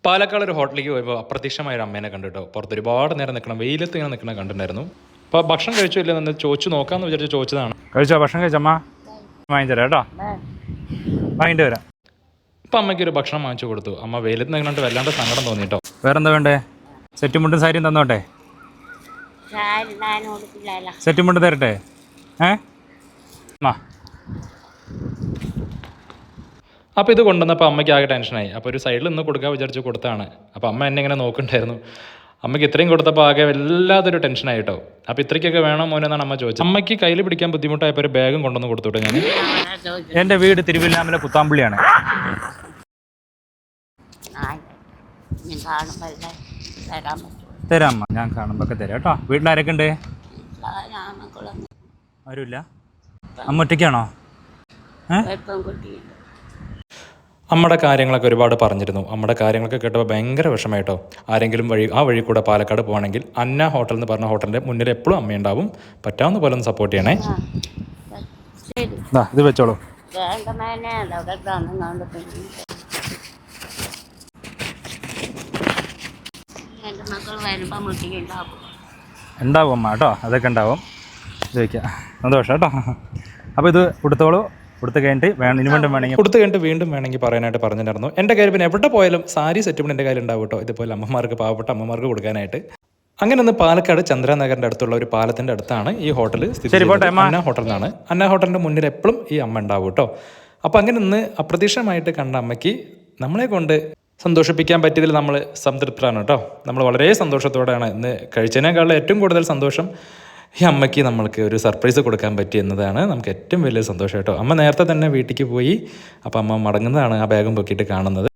പാലക്കാട് ഒരു ഹോട്ടലിലേക്ക് പോയപ്പോൾ അപ്രത്യക്ഷമായ ഒരു അമ്മേനെ കണ്ടിട്ടോ. പുറത്ത് ഒരുപാട് നേരം നിൽക്കണം, വെയിലത്ത് ഇങ്ങനെ നിൽക്കണം കണ്ടിട്ടുണ്ടായിരുന്നു. അപ്പോൾ ഭക്ഷണം കഴിച്ചോ ഇല്ലെന്ന് ചോദിച്ചു നോക്കാമെന്ന് വിചാരിച്ച് ചോദിച്ചതാണ്. കഴിച്ചോ? ഭക്ഷണം കഴിച്ചമ്മ? വാങ്ങി തരാം കേട്ടോ, വാങ്ങിട്ട് വരാം. ഇപ്പം അമ്മയ്ക്ക് ഒരു ഭക്ഷണം വാങ്ങിച്ചു കൊടുത്തു. അമ്മ വെയിലത്ത് നിന്നുകൊണ്ട് വല്ലാണ്ട് സങ്കടം തോന്നിട്ടോ. വേറെന്താ വേണ്ടേ? സെറ്റ് മുണ്ടും സാരിയും തന്നോട്ടെ? സെറ്റ് മുണ്ട് തരട്ടെ? അപ്പോൾ ഇത് കൊണ്ടുവന്നപ്പോൾ അമ്മയ്ക്ക് ആകെ ടെൻഷനായി. അപ്പോൾ ഒരു സൈഡിൽ നിന്ന് കൊടുക്കാൻ വിചാരിച്ച് കൊടുത്താണ്. അപ്പോൾ അമ്മ എന്നെ ഇങ്ങനെ നോക്കുന്നുണ്ടായിരുന്നു. അമ്മയ്ക്ക് ഇത്രയും കൊടുത്തപ്പോൾ ആകെ വല്ലാതൊരു ടെൻഷനായിട്ടോ. അപ്പോൾ ഇത്രയ്ക്കൊക്കെ വേണോ മോനെ എന്നാണ് അമ്മ ചോദിച്ചത്. അമ്മയ്ക്ക് കയ്യിൽ പിടിക്കാൻ ബുദ്ധിമുട്ടായപ്പോൾ ഒരു ബാഗും കൊണ്ടുവന്ന് കൊടുത്തുട്ടോ ഞാൻ. എൻ്റെ വീട് തിരുവില്ലാമല പുത്താമ്പള്ളിയാണ്. തരാം അമ്മ, ഞാൻ കാണുമ്പോൾ ഒക്കെ തരാം കേട്ടോ. വീട്ടിലാരൊക്കെ ഉണ്ട്? ആരുമില്ല. അമ്മ ഒറ്റയ്ക്കാണോ? അമ്മയുടെ കാര്യങ്ങളൊക്കെ ഒരുപാട് പറഞ്ഞിരുന്നു. അമ്മയുടെ കാര്യങ്ങളൊക്കെ കേട്ടപ്പോൾ ഭയങ്കര വിഷമമായിട്ടോ. ആരെങ്കിലും ആ വഴി കൂടെ പാലക്കാട് പോകണമെങ്കിൽ അന്ന ഹോട്ടൽ എന്ന് പറഞ്ഞ ഹോട്ടലിൻ്റെ മുന്നിൽ എപ്പോഴും അമ്മയുണ്ടാവും. പറ്റാവുന്ന പോലെ ഒന്ന് സപ്പോർട്ട് ചെയ്യണേ. ഇത് വെച്ചോളൂ. ഉണ്ടാവും അമ്മ കേട്ടോ, അതൊക്കെ ഉണ്ടാവും. ഇത് വയ്ക്കാം, സന്തോഷം കേട്ടോ. അപ്പോൾ ഇത് കൊടുത്തോളൂ. കൊടുത്ത് കഴിഞ്ഞിട്ട് വീണ്ടും വേണമെങ്കിൽ പറയാനായിട്ട് പറഞ്ഞിട്ടുണ്ടായിരുന്നു. എൻ്റെ കയ്യിൽ പിന്നെ എവിടെ പോയാലും സാരി സെറ്റും എൻ്റെ കയ്യിൽ ഉണ്ടാവും കേട്ടോ. ഇതുപോലെ അമ്മമാർക്ക്, പാവപ്പെട്ട അമ്മമാർക്ക് കൊടുക്കാനായിട്ട്. അങ്ങനെ ഒന്ന് പാലക്കാട് ചന്ദ്രനഗറിൻ്റെ അടുത്തുള്ള ഒരു പാലത്തിൻ്റെ അടുത്താണ് ഈ ഹോട്ടൽ സ്ഥിതി ചെയ്യുന്നത്. അന്ന ഹോട്ടൽ എന്നാണ്. അന്ന ഹോട്ടലിൻ്റെ മുന്നിൽ എപ്പോഴും ഈ അമ്മ ഉണ്ടാവും കേട്ടോ. അപ്പോൾ അങ്ങനെ ഒന്ന് അപ്രതീക്ഷിതമായിട്ട് കണ്ട അമ്മയ്ക്ക് നമ്മളെ കൊണ്ട് സന്തോഷിപ്പിക്കാൻ പറ്റിയതിൽ നമ്മൾ സംതൃപ്തരാണ് കേട്ടോ. നമ്മൾ വളരെ സന്തോഷത്തോടെയാണ് ഇന്ന് കഴിച്ചതിനേക്കാളും ഏറ്റവും കൂടുതൽ സന്തോഷം ഈ അമ്മയ്ക്ക് നമ്മൾക്ക് ഒരു സർപ്രൈസ് കൊടുക്കാൻ പറ്റി എന്നതാണ് നമുക്ക് ഏറ്റവും വലിയ സന്തോഷം കേട്ടോ. അമ്മ നേരത്തെ തന്നെ വീട്ടിലേക്ക് പോയി. അപ്പോൾ അമ്മ മടങ്ങുന്നതാണ് ആ ബാഗും പൊക്കിയിട്ട് കാണുന്നത്.